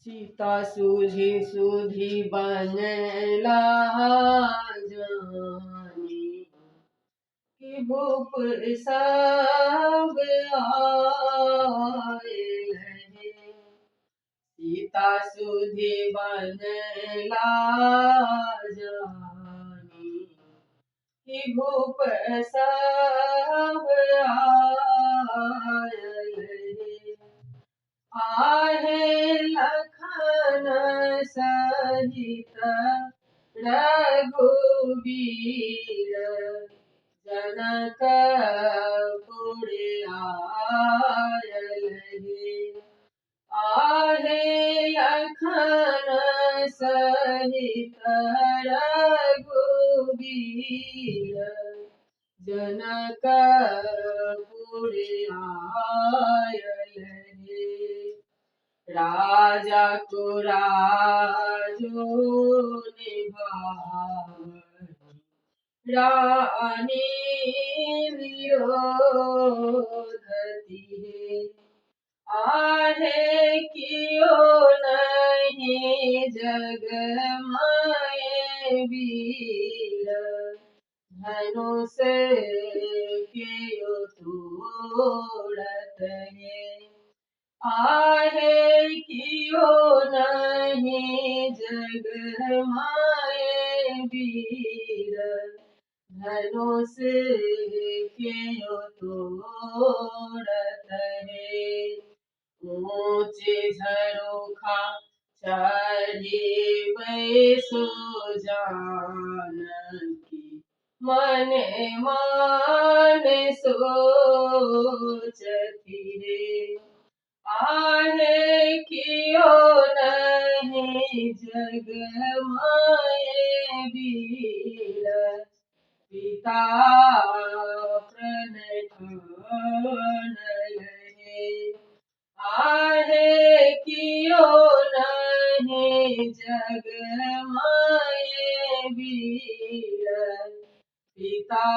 सीता सूझी सूझी बनला जानी कि भूप सब आए हैं। सीता सूझी बनला जानी कि भूप सब आए हैं। आहे लखन सहित रघुबीर जनकपुर आयल हे। आहे लखन सहित रघुबीर जनकपुर आयल हे। राजा को राजो निभावनि रानी विरोधति है। आहे कियो नहीं जग माए वीर धनुष कियो तोड़त है। आहे कियो नहीं जग माए वीर धनुष कियो तोड़त है। ऊंचे झरोखा चढ़ी बैसो जानकी मने माने सोचती है। आहे कियो नहीं जग माए वीर पिता प्रण ठान लहे। आहे कियो नहीं जग माए वीर पिता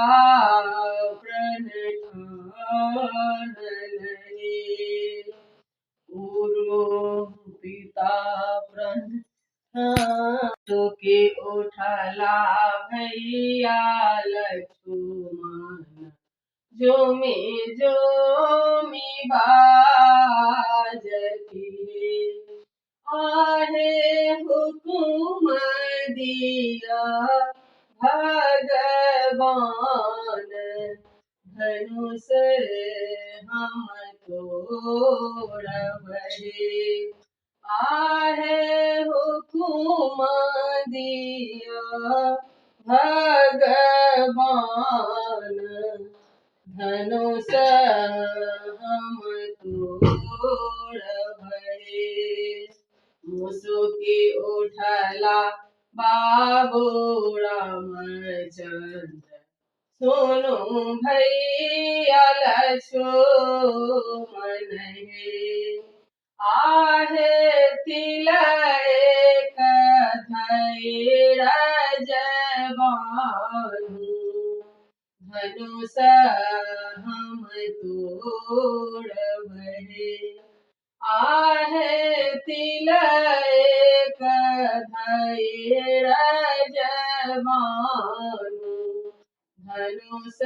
प्रण ठान लहे। गुरु पिता प्रण तो के उठला भैया लक्ष्मण जोमी बाजती है। आहे हुकुम दिया भगवान धनुष हम तोड़बहे। आहे हुकुम दिया भगवान धनुष हम तोड़बहे। मुसुकी उठला बाबू रामचंद्र सुनु भैया लक्ष्मण है। आहे तिलक धैर्य जवानु धनुष हम तोड़बहे। आहे तिलक धैर्य जवानु धनुष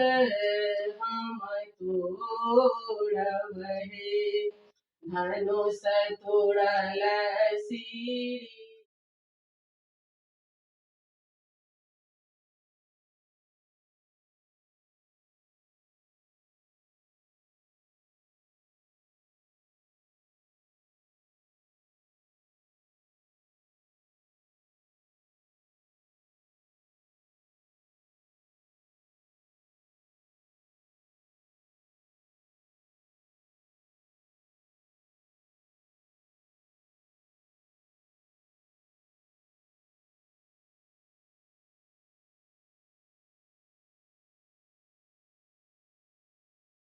हम तोड़बहे। धनुष तोड़ल